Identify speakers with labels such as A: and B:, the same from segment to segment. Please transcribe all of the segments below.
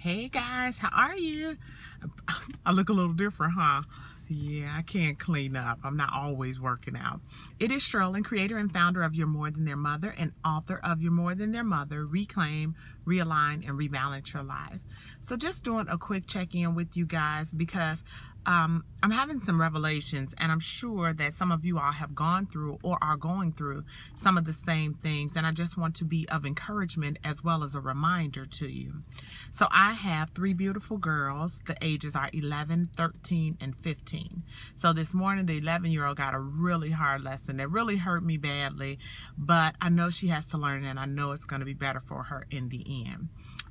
A: Hey guys, how are you? I look a little different, huh? Yeah, I can't clean up. I'm not always working out. It is Sherlyn, creator and founder of You're More Than Their Mother and author of You're More Than Their Mother, Reclaim, Realign, and Rebalance Your Life. So just doing a quick check-in with you guys because I'm having some revelations, and I'm sure that some of you all have gone through or are going through some of the same things, and I just want to be of encouragement as well as a reminder to you. So I have three beautiful girls. The ages are 11, 13, and 15. So this morning, the 11-year-old got a really hard lesson that really hurt me badly, but I know she has to learn, and I know it's going to be better for her in the end.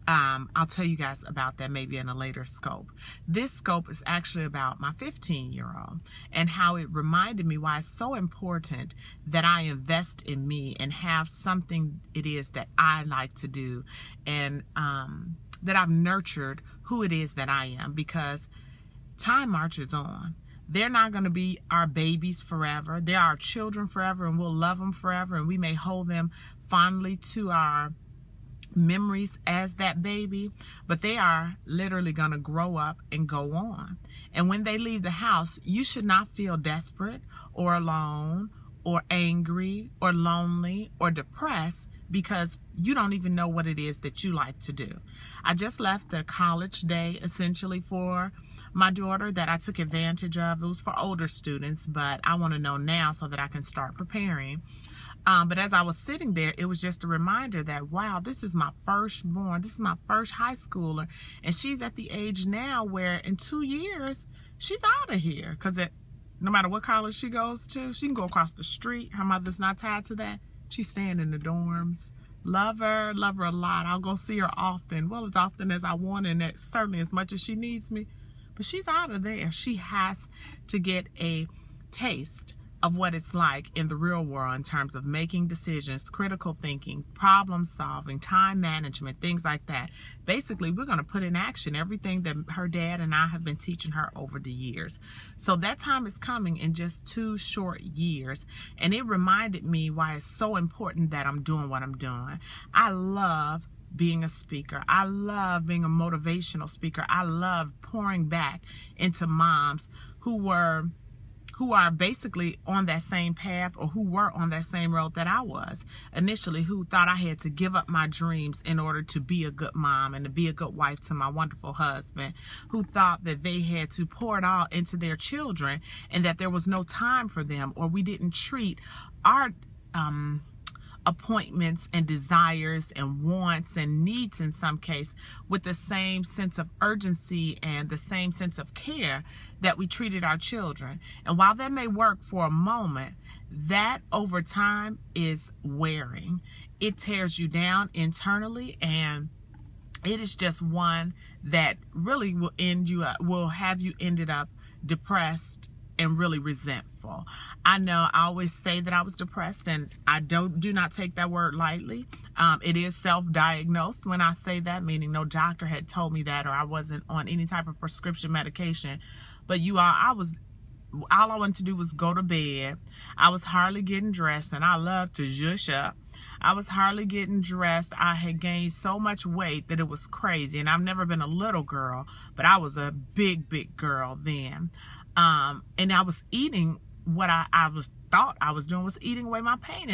A: I'll tell you guys about that maybe in a later scope. This scope is actually about my 15-year-old and how it reminded me why it's so important that I invest in me and have something it is that I like to do, and that I've nurtured who it is that I am, because time marches on. They're not going to be our babies forever. They're our children forever, and we'll love them forever, and we may hold them fondly to our memories as that baby, but they are literally going to grow up and go on. And when they leave the house, you should not feel desperate or alone or angry or lonely or depressed, because you don't even know what it is that you like to do. I just left the college day essentially for my daughter that I took advantage of. It was for older students, but I want to know now so that I can start preparing. But as I was sitting there, it was just a reminder that, wow, this is my firstborn. This is my first high schooler. And she's at the age now where in 2 years, she's out of here. Because no matter what college she goes to, she can go across the street. Her mother's not tied to that. She's staying in the dorms. Love her a lot. I'll go see her often. Well, as often as I want, and certainly as much as she needs me. But she's out of there. She has to get a taste of what it's like in the real world in terms of making decisions, critical thinking, problem solving, time management, things like that. Basically, we're going to put in action everything that her dad and I have been teaching her over the years. So that time is coming in just 2 short years. And it reminded me why it's so important that I'm doing what I'm doing. I love being a speaker. I love being a motivational speaker. I love pouring back into moms who are basically on that same path, or who were on that same road that I was initially, who thought I had to give up my dreams in order to be a good mom and to be a good wife to my wonderful husband, who thought that they had to pour it all into their children and that there was no time for them, or we didn't treat our appointments and desires and wants and needs in some case with the same sense of urgency and the same sense of care that we treated our children. And while that may work for a moment, that over time is wearing. It tears you down internally, and it is just one that really will have you ended up depressed and really resentful. I know I always say that I was depressed, and I do not take that word lightly. It is self-diagnosed when I say that, meaning no doctor had told me that, or I wasn't on any type of prescription medication. But all I wanted to do was go to bed. I was hardly getting dressed, and I love to zhush up. I was hardly getting dressed. I had gained so much weight that it was crazy, and I've never been a little girl, but I was a big girl then. And I was eating what I thought I was doing was eating away my pain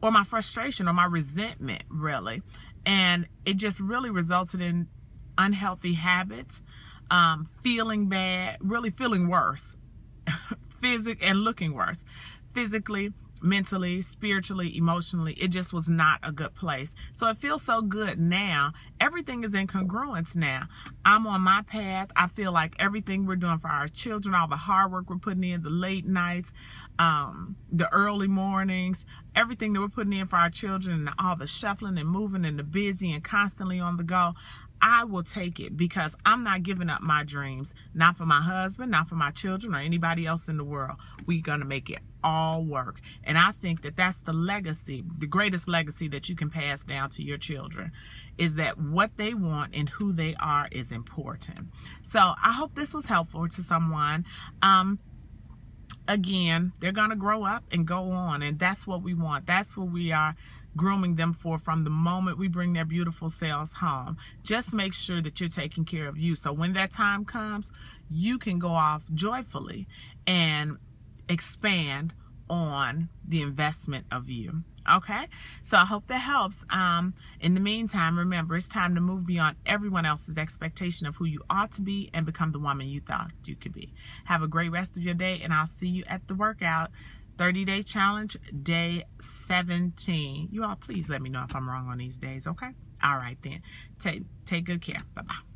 A: or my frustration or my resentment, really. And it just really resulted in unhealthy habits, feeling bad, really feeling worse, and looking worse, physically, mentally, spiritually, emotionally. It just was not a good place. So it feels so good now. Everything is in congruence now. I'm on my path. I feel like everything we're doing for our children, all the hard work we're putting in, the late nights, the early mornings, everything that we're putting in for our children, and all the shuffling and moving and the busy and constantly on the go, I will take it, because I'm not giving up my dreams, not for my husband, not for my children, or anybody else in the world. We're going to make it all work. And I think that that's the legacy, the greatest legacy that you can pass down to your children, is that what they want and who they are is important. So I hope this was helpful to someone. Again, they're going to grow up and go on, and that's what we want. That's what we are grooming them for from the moment we bring their beautiful selves home. Just make sure that you're taking care of you, so when that time comes, you can go off joyfully and expand on the investment of you. Okay, so I hope that helps. In the meantime, remember, it's time to move beyond everyone else's expectation of who you ought to be and become the woman you thought you could be. Have a great rest of your day, and I'll see you at the workout. 30-day challenge, day 17. You all, please let me know if I'm wrong on these days, okay? All right, then. Take good care. Bye-bye.